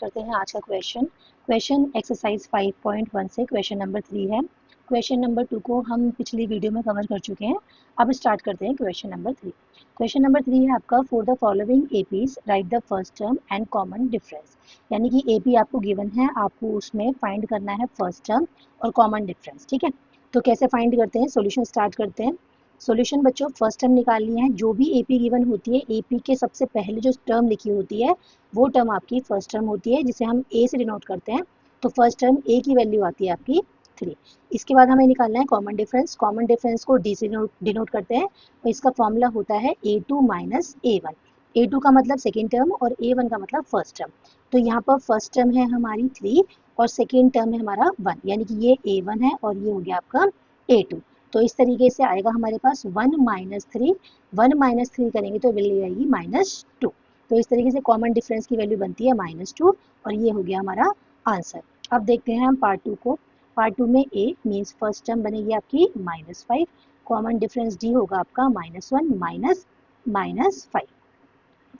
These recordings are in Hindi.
करते हैं आज का क्वेश्चन एक्सरसाइज 5.1 से क्वेश्चन नंबर 3 है। क्वेश्चन नंबर 2 को हम पिछली वीडियो में कवर कर चुके हैं। अब स्टार्ट करते हैं क्वेश्चन नंबर 3। क्वेश्चन नंबर 3 है आपका, for the following APs right the first term and common difference. यानी कि एपी आपको गिवन है, आपको उसमें फाइंड करना है फर्स्ट टर्म और कॉमन डिफरेंस। ठीक है, तो कैसे फाइंड करते हैं, सॉल्यूशन स्टार्ट करते हैं। सॉल्यूशन बच्चों फर्स्ट टर्म निकालनी है। जो भी एपी गिवन होती है, एपी के सबसे पहले जो टर्म लिखी होती है वो टर्म आपकी फर्स्ट टर्म होती है, जिसे हम ए से डिनोट करते हैं। तो फर्स्ट टर्म ए की वैल्यू आती है आपकी 3। इसके बाद हमें निकालना है कॉमन डिफरेंस। कॉमन डिफरेंस को डी से डिनोट करते हैं और इसका फॉर्मूला होता है A2 माइनस A1। A2 का मतलब सेकेंड टर्म और A1 का मतलब फर्स्ट टर्म। तो यहाँ पर फर्स्ट टर्म है हमारी 3 और सेकेंड टर्म है हमारा 1, यानी कि ये A1 है और ये हो गया आपका A2। तो इस तरीके से आएगा हमारे पास 1 माइनस 3, 1 माइनस 3 करेंगे तो वैल्यू आएगी -2। तो इस तरीके से कॉमन डिफरेंस की वैल्यू बनती है -2 और ये हो गया हमारा आंसर। अब देखते हैं हम पार्ट 2 को। पार्ट 2 में ए मीन्स फर्स्ट टर्म बनेगी आपकी -5, कॉमन डिफरेंस डी होगा आपका -1 माइनस -5।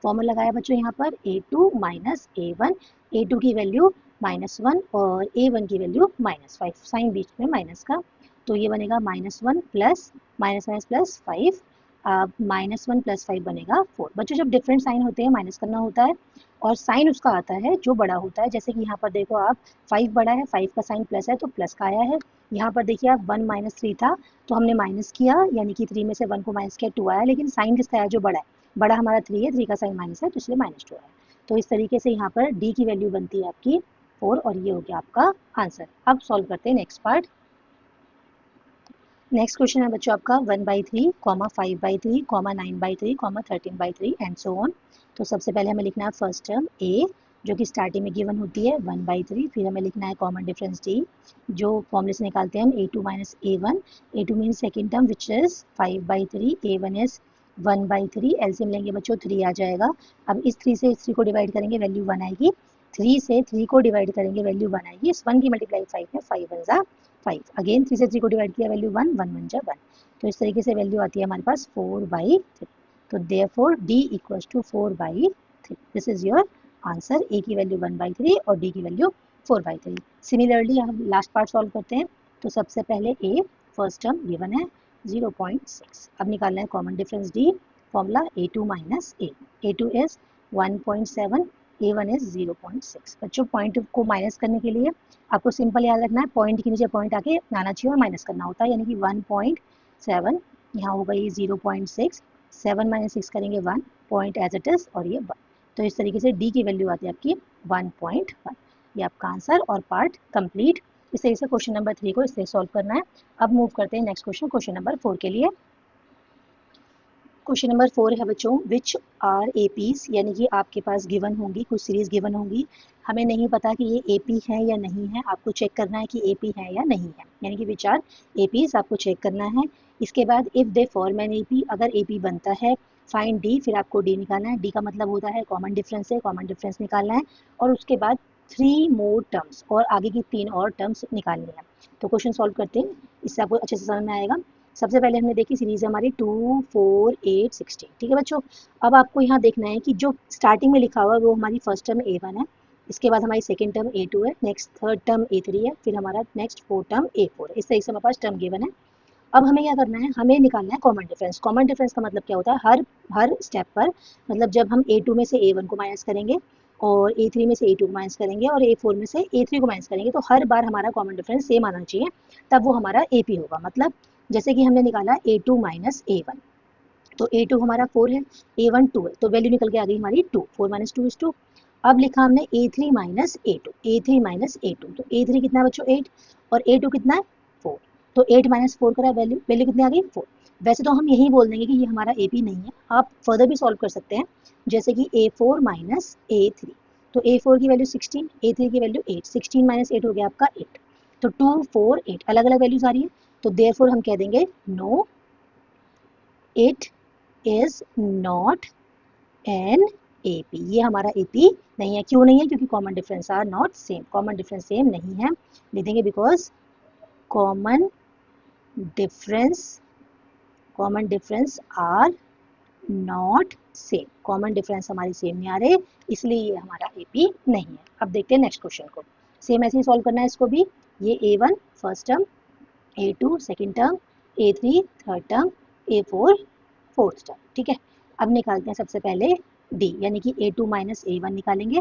फॉर्मूला लगाया बच्चों यहाँ पर A2 माइनस A1। A2 की वैल्यू -1 और A1 की वैल्यू -5, साइन बीच में माइनस का, तो ये बनेगा -1 प्लस -5, -1 प्लस 5 बनेगा 4। बच्चों जब डिफरेंट साइन होते हैं माइनस करना होता है और साइन उसका आता है जो बड़ा होता है। जैसे कि यहाँ पर देखो आप 5 बड़ा है, 5 का साइन प्लस है तो प्लस का आया है। यहाँ पर देखिए आप 1 माइनस 3 था तो हमने माइनस किया, यानी कि 3 में से 1 को माइनस किया 2 आया, लेकिन साइन किसका आया जो बड़ा है। बड़ा हमारा 3 है, 3 का साइन माइनस है तो इसलिए -2 आया। तो इस तरीके से यहाँ पर डी की वैल्यू बनती है आपकी 4 और ये हो गया आपका आंसर। अब सॉल्व करते हैं नेक्स्ट पार्ट। नेक्स्ट क्वेश्चन है बच्चों आपका 1/3, 5/3, 9/3, 13/3 एंड सो ऑन। तो सबसे पहले हमें लिखना है फर्स्ट टर्म ए जो कि स्टार्टिंग में गिवन होती है 1/3। फिर हमें लिखना है कॉमन डिफरेंस डी जो फॉर्मूले से निकालते हैं हम A2 minus A1। A2 means second term which is 5/3, A1 is 1/3। LCM लेंगे बच्चों 3 आ जाएगा। अब इस 3 से इस 3 को डिवाइड करेंगे वैल्यू 1 आएगी। 3 से 3 को डिवाइड करेंगे वैल्यू 1 आएगी। इस 1 की मल्टीप्लाई 5 में 5 1 जा 5। अगेन 3 से 3 को डिवाइड किया वैल्यू 1, 1 1 जा 1। तो इस तरीके से वैल्यू आती है हमारे पास 4/3। तो therefore D equals to 4/3। This is your answer. A की वैल्यू 1/3 और D की वैल्यू 4/3। सिमिलरली हम लास्ट पार्ट सॉल्व करते हैं। तो सबसे पहले A फर्स्ट टर्म गिवन है 0.6। अब निकालना है common difference D। Formula A2 minus A। A2 is 1.7, A1 is 0.6। बच्चों पॉइंट को माइनस करने के लिए आपको सिंपल याद रखना है, पॉइंट के नीचे पॉइंट आके आना चाहिए और माइनस करना होता है, यानी कि 1.7 यहाँ होगा ये 0.6, 7 माइनस 6 करेंगे 1, पॉइंट एज इट इज और ये 1। तो इस तरीके से डी की वैल्यू आती है आपकी 1.1। ये आपका आंसर और पार्ट कंप्लीट। इस तरीके से क्वेश्चन नंबर 3 को इससे सॉल्व करना है। अब मूव करते हैं नेक्स्ट क्वेश्चन, क्वेश्चन नंबर 4 के लिए। क्वेश्चन नंबर 4 है बच्चों, विच आर एपीज, यानी कि आपके पास गिवन होंगी कुछ सीरीज गिवन होंगी। हमें नहीं पता कि ये एपी है या नहीं है, आपको चेक करना है कि एपी है या नहीं है, यानी कि विच आर एपीज आपको चेक करना है। इसके बाद if they form an AP, अगर एपी बनता है फाइंड डी, फिर आपको डी निकालना है। डी का मतलब होता है कॉमन डिफरेंस है, कॉमन डिफरेंस निकालना है और उसके बाद 3 मोर टर्म्स और आगे की 3 और टर्म्स निकालनी है। तो क्वेश्चन सॉल्व करते हैं, इससे आपको अच्छे से समझ में आएगा। सबसे पहले हमने देखी सीरीज हमारी 2 4 8 16। ठीक है बच्चों, अब आपको यहाँ देखना है कि जो स्टार्टिंग में लिखा हुआ है वो हमारी फर्स्ट टर्म A1 है, इसके बाद हमारी सेकंड टर्म A2 है, नेक्स्ट थर्ड टर्म A3 है, फिर हमारा नेक्स्ट फोर्थ टर्म A4 है। इस तरीके से हमारे पास टर्म गिवन है। अब हमें क्या करना है, हमें निकालना है कॉमन डिफरेंस। कॉमन डिफरेंस का मतलब क्या होता है, हर स्टेप पर, मतलब जब हम A2 में से A1 को माइनस करेंगे और A3 में से A2 को माइनस करेंगे और A4 में से A3 को माइनस करेंगे तो हर बार हमारा कॉमन डिफरेंस सेम आना चाहिए, तब वो हमारा AP होगा। मतलब जैसे कि हमने निकाला A2 माइनस A1, तो A2 हमारा 4 है, A1 2 है, तो वैल्यू निकल के आ गई हमारी 2, 4 माइनस 2 इज 2। अब लिखा हमने A3 minus A2, A3 minus A2, तो A3 कितना है बच्चों 8 और A2 कितना है 4, तो 8 माइनस 4 करा, वैल्यू वैल्यू कितनी आ गई 4। वैसे तो हम यही बोल देंगे कि ये हमारा AP नहीं है, आप फर्दर भी सॉल्व कर सकते हैं, जैसे कि A4 माइनस A3, तो A4 की वैल्यू 16, A3 की वैल्यू 8, 16 माइनस 8 हो गया आपका 8, तो 2 4 8 अलग अलग वैल्यूज आ रही है, तो देयरफॉर हम कह देंगे no, it is not an AP। ये हमारा AP नहीं है। क्यों नहीं है, क्योंकि common difference are not same, common difference same नहीं है। लिख देंगे because common difference are not same, common difference हमारे सेम नहीं आ रहे, इसलिए ये हमारा AP नहीं है। अब देखते हैं नेक्स्ट क्वेश्चन को। सेम ऐसे ही सॉल्व करना है इसको भी। ये A1 first term, A2 second term, A3 third term, A4 fourth term. ठीक है, अब निकालते हैं सबसे पहले D, यानी कि A2 माइनस A1 निकालेंगे,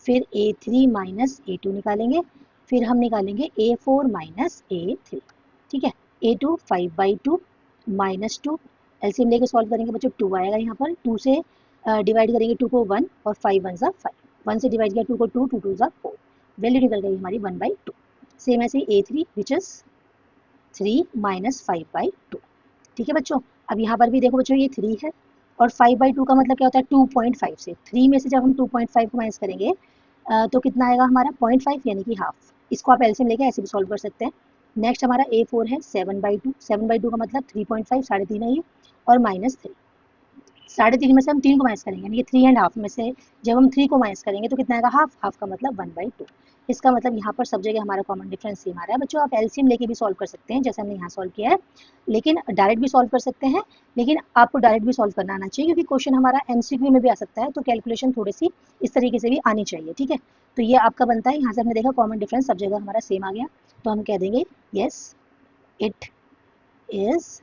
फिर A3 माइनस A2 निकालेंगे, फिर हम निकालेंगे A4 माइनस A3। ठीक है, A2 5/2 माइनस 2, एलसीएम लेके सॉल्व करेंगे बच्चों, 2 आएगा यहाँ पर, 2 से डिवाइड करेंगे 2 को 1 और 5 1 ज़ा 5, 1 से डिवाइड किया 2 को 2, 2 2 ज़ा 4, वैल्यू निकल गई हमारी 1/2। सेम ऐसे ही A3 विच इज 3 माइनस 5/2। ठीक है बच्चों, अब यहाँ पर भी देखो बच्चों ये 3 है और 5/2 का मतलब क्या होता है 2.5 से, 3 में से जब हम 2.5 को माइनस करेंगे तो कितना आएगा हमारा 0.5 यानी कि हाफ। इसको आप एलसीएम लेके ऐसे भी सॉल्व कर सकते हैं। नेक्स्ट हमारा A4 है 7/2, 7/2 का मतलब 3.5, 3.5 है ये, और माइनस 3, 3.5 में से हम 3 को माइनस करेंगे, यानी कि 3.5 में से जब हम 3 को माइनस करेंगे तो कितना आएगा हाफ, हाफ का मतलब 1/2। इसका मतलब यहाँ पर सब जगह हमारा कॉमन डिफरेंस सेम आ रहा है। बच्चों आप एलसीएम लेके भी सॉल्व कर सकते हैं जैसे हमने यहाँ सॉल्व किया है, लेकिन डायरेक्ट भी सॉल्व कर सकते हैं, लेकिन आपको डायरेक्ट भी सॉल्व करना आना चाहिए क्योंकि क्वेश्चन हमारा MCQ में भी आ सकता है, तो कैलकुलेशन थोड़ी सी इस तरीके से भी आनी चाहिए। ठीक है, तो ये आपका बनता है। यहाँ से हमने देखा कॉमन डिफरेंस सब जगह हमारा सेम आ गया, तो हम कह देंगे yes it is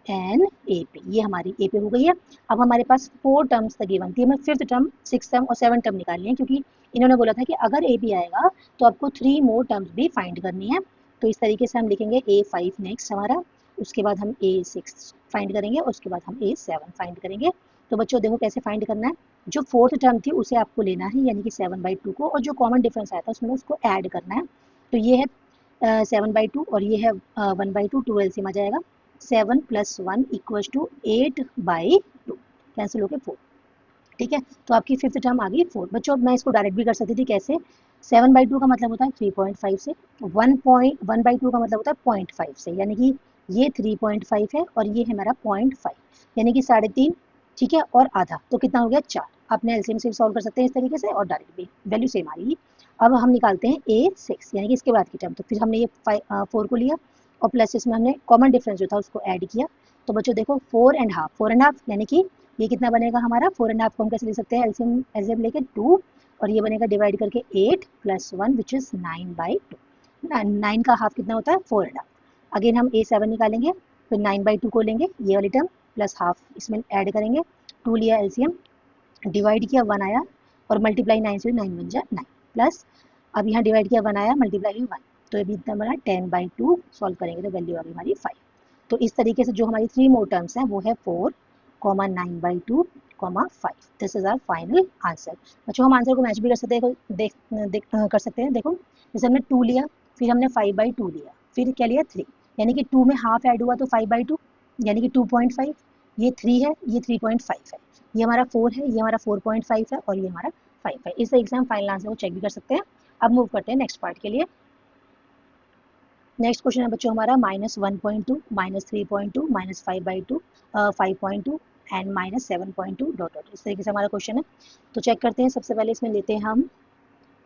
an AP, ये हमारी AP हो गई है। अब हमारे पास 4 टर्म्स द गिवन थी, हमें 5th टर्म, 6th टर्म और 7th टर्म निकालनी है, क्योंकि इन्होंने बोला था कि अगर AP आएगा तो आपको 3 मोर टर्म्स भी फाइंड करनी है। तो इस तरीके से हम लिखेंगे A5 नेक्स्ट हमारा, उसके बाद हम A6 फाइंड करेंगे और उसके बाद हम A7 फाइंड करेंगे। तो बच्चों देखो कैसे फाइंड करना है, जो 4th टर्म थी उसे आपको लेना है यानी कि 7/2 को, और जो कॉमन डिफरेंस आया था उसमें उसको ऐड करना है। तो ये है 7/2 और ये है 1/2, 2 एलसीएम आ जाएगा, 7 + 1 = 8/2, कैंसिल होके 4। ठीक है, तो आपकी 5th टर्म आ गई 4। बच्चों अब मैं इसको डायरेक्ट भी कर सकती थी, कैसे, 7/2 का मतलब होता है 3.5 से, 1/2 का मतलब होता है 0.5 से, यानी कि ये 3.5 है और ये है मेरा 0.5, यानी कि 3.5। ठीक है, और आधा तो कितना हो गया 4। आपने एलसीएम से सॉल्व कर सकते हैं इस तरीके से और डायरेक्ट भी, वैल्यू सेम आ रही। अब हम निकालते हैं A6 यानी कि इसके बाद की टर्म। तो फिर हमने ये 4 को लिया और प्लस इसमें हमने कॉमन डिफरेंस जो था उसको ऐड किया। तो बच्चों देखो 4.5 यानी कि ये कितना बनेगा हमारा, 4.5 को हम कैसे ले सकते हैं, एलसीएम लेके 2, और ये बनेगा डिवाइड करके 8 + 1 विच इज 9/2। 9 का हाफ कितना होता है 4.5। अगेन हम A7 निकालेंगे, फिर 9/2 को लेंगे ये वाली टर्म प्लस हाफ इसमें ऐड करेंगे, 2 लिया एलसीएम, डिवाइड किया 1 आया, और मल्टीप्लाई 9 से 9 बन जाए 9, प्लस अब यहाँ डिवाइड किया 1 आया, मल्टीप्लाई 1, तो अभी इतना बना 10/2, सॉल्व करेंगे तो वैल्यू आ गई हमारी 5। तो इस तरीके से जो हमारी 3 मोर टर्म्स हैं वो है 4, 9/2, 5। This is our final answer. बच्चों हम आंसर को मैच भी कर सकते हैं, कर सकते हैं। देखो जैसे हमने 2 लिया, फिर हमने 5/2 लिया, फिर क्या लिया 3, यानी कि 2 में हाफ ऐड हुआ तो 5/2 यानी कि 2.5, ये 3 है, ये 3.5 है, ये हमारा 4 है, ये हमारा 4.5 है, और ये हमारा 5 है। इस तरीके से हम फाइनल आंसर को चेक भी कर सकते हैं। अब मूव करते हैं नेक्स्ट पार्ट के लिए। नेक्स्ट क्वेश्चन है बच्चों हमारा -1.2, -3.2, -5/2, 5.2 एंड -7.2 डॉट डॉट, इस तरीके से हमारा क्वेश्चन है। तो चेक करते हैं, सबसे पहले इसमें लेते हैं हम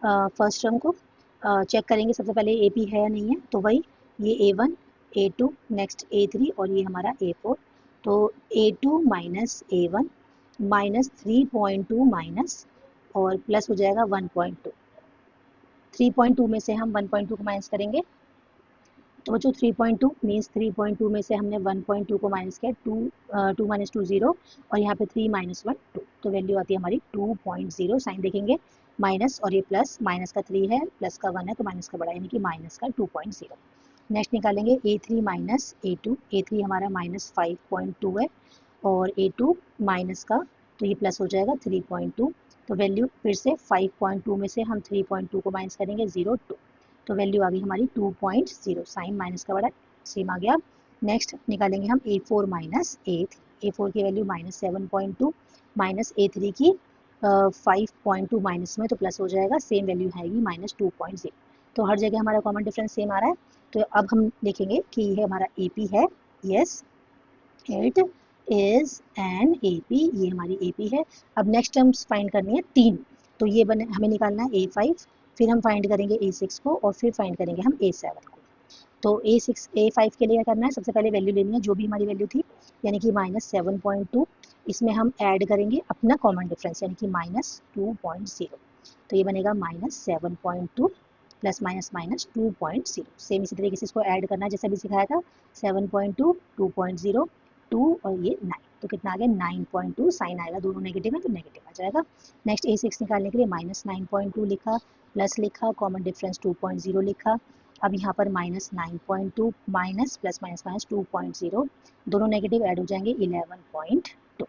फर्स्ट टर्म को, चेक करेंगे सबसे पहले AP है या नहीं है। तो वही ये A1, A2, नेक्स्ट A3 और ये हमारा A4। तो A2 माइनस A1 -3.2 माइनस और प्लस हो जाएगा 1.2, 3.2 में से हम 1.2 को माइनस करेंगे। तो बच्चों 3.2 मीन्स 3.2 में से हमने 1.2 को माइनस किया, 2 - 2 0, और यहाँ पे 3 - 1 2, तो वैल्यू आती है हमारी 2.0। साइन देखेंगे माइनस, और ये प्लस, माइनस का 3 है, प्लस का 1 है, तो माइनस का बड़ा यानी कि माइनस का 2.0। नेक्स्ट निकालेंगे A3 माइनस A2, A3 हमारा -5.2 है, और A2 माइनस का, तो ये प्लस हो जाएगा 3.2। तो वैल्यू फिर से 5.2 में से हम 3.2 को माइनस करेंगे 0 2, तो वैल्यू आ गई हमारी 2.0। साइन माइनस का बड़ा सेम आ गया। नेक्स्ट निकालेंगे हम A4 माइनस A3, A4 की वैल्यू -7.2 माइनस A3 की 5.2 माइनस में, तो प्लस हो जाएगा, सेम वैल्यू आएगी -2.0। तो हर जगह हमारा कॉमन डिफरेंस सेम आ रहा है। तो अब हम देखेंगे कि ये हमारा AP है, yes it is an AP, ये हमारी AP है। अब नेक्स्ट टर्म्स फाइंड करनी है 3, तो ये बने हमें निकालना है A5, फिर हम फाइंड करेंगे A6 को, और फिर फाइंड करेंगे हम A7 को। तो A5 के लिए क्या करना है, सबसे पहले वैल्यू लेनी है जो भी हमारी वैल्यू थी, यानी कि -7.2 इसमें हम ऐड करेंगे अपना कॉमन डिफरेंस यानी कि -2.0, तो ये बनेगा -7.2 प्लस माइनस माइनस 2.0। सेम इसी तरीके से इसको ऐड करना जैसे अभी सिखाया था, 7.2, 2.0, 2 और ये 9, तो कितना आ गया 9.2, साइन आएगा दोनों नेगेटिव है तो नेगेटिव आ जाएगा। नेक्स्ट A6 निकालने के लिए -9.2 लिखा, प्लस लिखा, कॉमन डिफरेंस 2.0 लिखा। अब यहाँ पर -9.2 माइनस प्लस माइनस माइनस 2.0, दोनों नेगेटिव ऐड हो जाएंगे 11.2।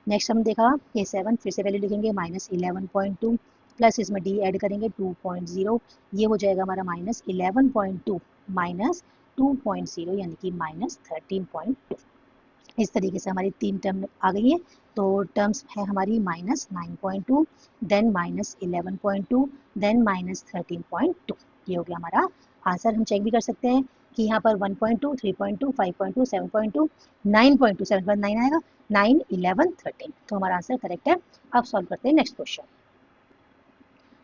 नेक्स्ट हम देखा A7, फिर से वैल्यू लिखेंगे -11.2 प्लस इसमें डी ऐड करेंगे 2.0, ये हो जाएगा हमारा -11.2 माइनस 2.0 यानी कि -13.2। इस तरीके से हमारी 3 टर्म आ गई है। तो टर्म्स है हमारी -9.2, देन -11.2, देन -13.2। ये हो गया हमारा आंसर। हम चेक भी कर सकते हैं कि यहाँ पर 1.2, 3.2, 5.2, 7.2, 9.2, 7.9 आएगा, 9, 11, 13, तो हमारा आंसर करेक्ट है। अब सॉल्व करते हैं नेक्स्ट क्वेश्चन।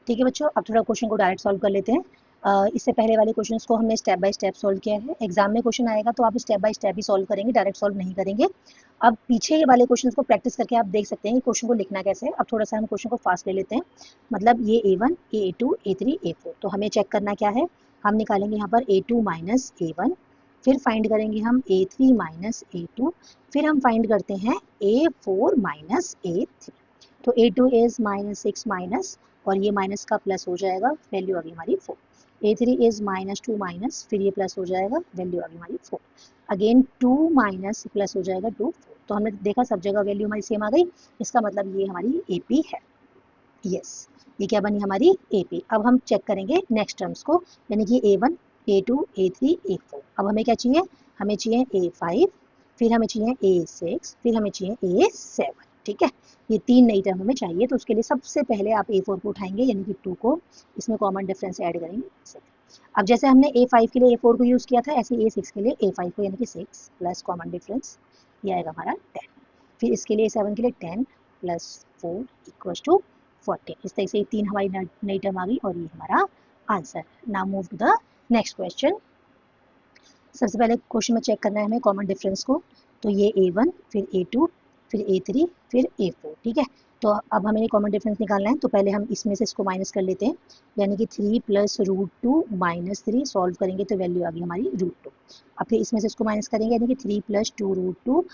ठीक है बच्चों, अब थोड़ा क्वेश्चन को डायरेक्ट सॉल्व कर लेते हैं। इससे पहले वाले क्वेश्चंस को हमने स्टेप बाय स्टेप सॉल्व किया है। एग्जाम में क्वेश्चन आएगा तो आप step by step he solve करेंगे, डायरेक्ट सॉल्व नहीं करेंगे। अब पीछे वाले क्वेश्चंस को प्रैक्टिस करके आप देख सकते हैं कि क्वेश्चन को लिखना कैसे है। अब थोड़ा सा हम क्वेश्चन को फास्ट ले लेते हैं, मतलब ये A1, A2, A3, A4, तो हमें चेक करना क्या है। हम निकालेंगे यहाँ पर A2 माइनस A1, फिर फाइंड करेंगे हम A3 माइनस A2, फिर हम फाइंड करते हैं A4 माइनस A3। तो A2 इज -6 माइनस, और ये माइनस का प्लस हो जाएगा, वैल्यू आ गई हमारी 4। A3 इज -2 माइनस, फिर ये प्लस हो जाएगा, वैल्यू आ गई हमारी 4। अगेन 2 माइनस प्लस हो जाएगा 2, 4, तो हमने देखा सब जगह वैल्यू हमारी सेम आ गई, इसका मतलब ये हमारी AP है। यस, ये क्या बनी हमारी AP। अब हम चेक करेंगे नेक्स्ट टर्म्स को, यानी कि A1, A2, A3, A4। अब हमें क्या चाहिए, हमें चाहिए A5, फिर हमें चाहिए A6, फिर हमें चाहिए A7। ठीक है, ये 3 नई टर्म हमें चाहिए, तो उसके लिए सबसे पहले आप A4 को उठाएंगे यानी कि 2 को, इसमें कॉमन डिफरेंस ऐड करेंगे। अब जैसे हमने A5 के लिए A4 को यूज़ किया था, ऐसे A6 के लिए A5 को, यानी कि 6 प्लस कॉमन डिफरेंस, ये आएगा हमारा 10। फिर इसके लिए A7 के लिए 10 प्लस 4 इक्वल्स टू 14। इस तरह से ये 3 हमारी नई टर्म आ गई और ये हमारा answer. Now move to the next question. सबसे पहले क्वेश्चन में चेक करना है हमें कॉमन डिफरेंस को, तो ये A1, फिर A2, फिर A3, फिर A4। ठीक है, तो अब हमें कॉमन डिफरेंस निकालना है, तो पहले हम इसमें से इसको माइनस कर लेते हैं, यानी कि 3 प्लस √2 माइनस 3, सॉल्व करेंगे तो वैल्यू आ गई हमारी √2। अब फिर इसमें से इसको माइनस करेंगे, यानी कि 3 plus 2 √2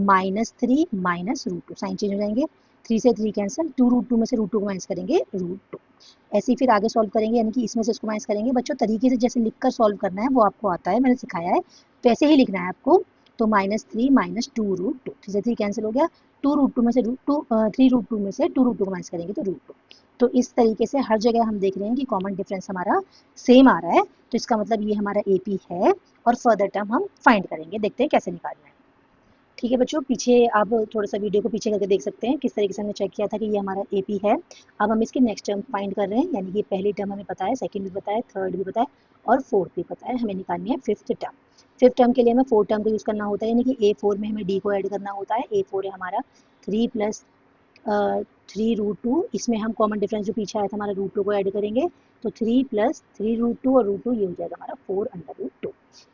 minus 3 minus √2, sign change हो जाएंगे, 3 से 3 कैंसिल, 2 √2 में से √2 को माइनस करेंगे √2। ऐसे ही फिर आगे सॉल्व करेंगे, यानी कि इसमें से इसको माइनस करेंगे। बच्चों तरीके से जैसे लिखकर सॉल्व करना है वो आपको आता है, मैंने सिखाया है, वैसे ही लिखना है आपको। तो -3 माइनस 2 √2, 3 से 3 कैंसिल हो गया, 2 √2 में से 3 √2 में से 2 √2 को माइनस करेंगे तो √2। तो इस तरीके से हर जगह हम देख रहे हैं कि कॉमन डिफरेंस हमारा सेम आ रहा है, तो इसका मतलब ये हमारा AP है। और फर्दर टर्म हम फाइंड करेंगे, देखते हैं कैसे निकालना है। ठीक है बच्चों, पीछे आप थोड़ा सा वीडियो को पीछे करके देख सकते हैं किस तरीके से हमने चेक किया था कि ये हमारा AP है। अब हम इसकी नेक्स्ट टर्म फाइंड कर रहे हैं, यानी कि पहली टर्म हमें पता है, सेकंड भी पता है, थर्ड भी पता है और फोर्थ भी पता है, हमें निकालनी है फिफ्थ टर्म। फिफ्थ टर्म के लिए हमें फोर्थ टर्म को यूज़ करना होता है, यानी कि A4 में हमें D को ऐड करना होता है। A4 है हमारा 3 प्लस 3 √2, इसमें हम कॉमन डिफरेंस जो पीछे आया था हमारा √2 को ऐड करेंगे, तो 3 प्लस 3 √2 और √2 ये हो जाएगा हमारा 4/√2।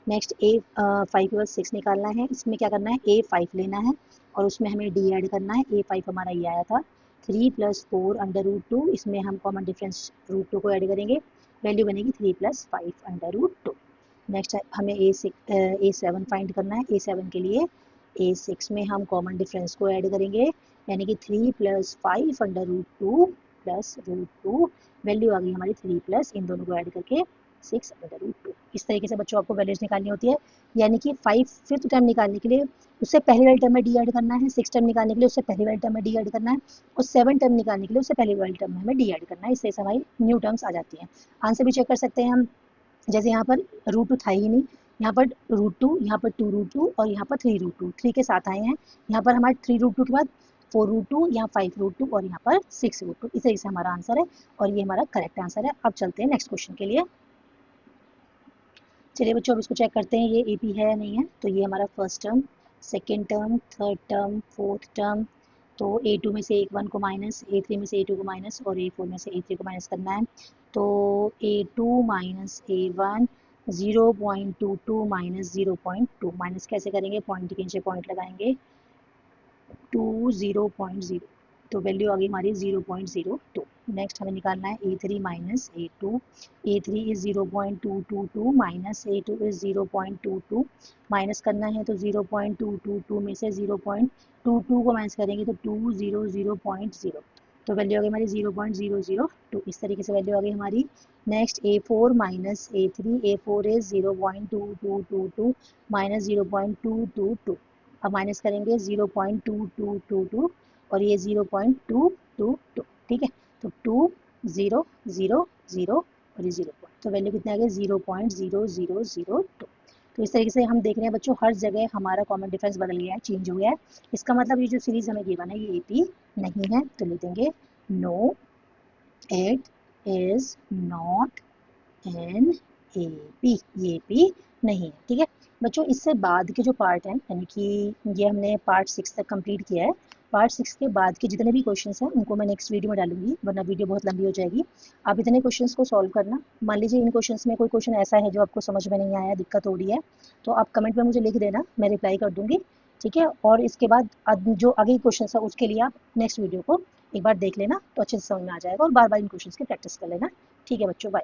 नेक्स्ट A5 के बाद 6 निकालना है, इसमें क्या करना है A5 लेना है और उसमें हमें D ऐड करना है। A5 हमारा ये आया था 3 प्लस 4/√2, इसमें हम कॉमन डिफरेंस √2 को ऐड करेंगे, वैल्यू बनेगी 3 प्लस 5/√2। नेक्स्ट हमें A7 फाइंड करना है। A7 के लिए A6 में हम कॉमन डिफरेंस को ऐड करेंगे, यानी कि 3 प्लस 5/√2 प्लस √2, वैल्यू आ गई हमारी 3 प्लस इन दोनों को ऐड करके 6/√2। इस तरीके से बच्चों आपको वैल्यूज निकालनी होती है, यानी कि 5th टर्म निकालने के लिए उससे पहली वाली टर्म में D ऐड करना है, 6th टर्म निकालने के लिए उससे पहली वाली टर्म में D ऐड करना है, और 7th टर्म निकालने के लिए उससे पहली वाली टर्म में हमें D ऐड करना है। इससे हमारी न्यू टर्म्स आ जाती हैं। आंसर भी चेक कर सकते हैं हम, जैसे यहाँ पर √2 था ही नहीं, यहाँ पर √2, यहाँ पर 2 √2 और यहाँ पर 3 √2, 3 के साथ आए हैं। यहाँ पर हमारे 3 √2 के बाद 4 √2, यहाँ 5 √2 और यहाँ पर 6 √2। इस तरीके से हमारा आंसर है और ये हमारा करेक्ट आंसर है। अब चलते हैं नेक्स्ट क्वेश्चन के लिए। चलिए बच्चों अब इसको चेक करते हैं ये AP है या नहीं है। तो ये हमारा first term, second term, third term, fourth term. तो A2 में से A1 को माइनस, A3 में से A2 को माइनस और A4 में से A3 को माइनस करना है। तो A2 minus A1 0.22 minus 0.2, minus कैसे करेंगे, पॉइंट के नीचे पॉइंट लगाएंगे, टू 0.0, तो वैल्यू आ गई हमारी 0.02। नेक्स्ट हमें निकालना है A3 minus A2। A3 is 0.222 minus A2 is 0.22। Minus करना है तो 0.222 में से 0.22 को माइनस करेंगे तो 200.0, तो वैल्यू आ गई हमारी 0.002। इस तरीके से वैल्यू आ गई हमारी। Next A4 minus A3, A4 is 0.2222 minus 0.222। अब माइनस करेंगे 0.2222 और ये 0.222, ठीक है। तो 2 0 0 0 और ये 0 तो वैल्यू कितने आ गए 0.0002। तो इस तरीके से हम देख रहे हैं बच्चों हर जगह हमारा कॉमन डिफरेंस बदल गया है, चेंज हो गया है। इसका मतलब ये जो सीरीज हमें गिवन है ये AP नहीं है, तो लिख देंगे no it is not an AP, ये AP नहीं है, ठीक है बच्चों। इससे बाद के जो पार्ट हैं यानी कि ये हमने पार्ट 6 तक कंप्लीट किया है। पार्ट 6 के बाद के जितने भी क्वेश्चंस हैं उनको मैं नेक्स्ट वीडियो में डालूंगी, वरना वीडियो बहुत लंबी हो जाएगी। आप इतने क्वेश्चंस को सॉल्व करना। मान लीजिए इन क्वेश्चंस में कोई क्वेश्चन ऐसा है जो आपको समझ में नहीं आया, दिक्कत हो रही है, तो आप कमेंट में मुझे लिख देना, मैं रिप्लाई कर दूंगी, ठीक है। और इसके बाद जो आगे क्वेश्चन है उसके लिए आप नेक्स्ट वीडियो को एक बार देख लेना, तो अच्छे से समझ में आ जाएगा और बार बार इन क्वेश्चन की प्रैक्टिस कर लेना। ठीक है बच्चों, बाय।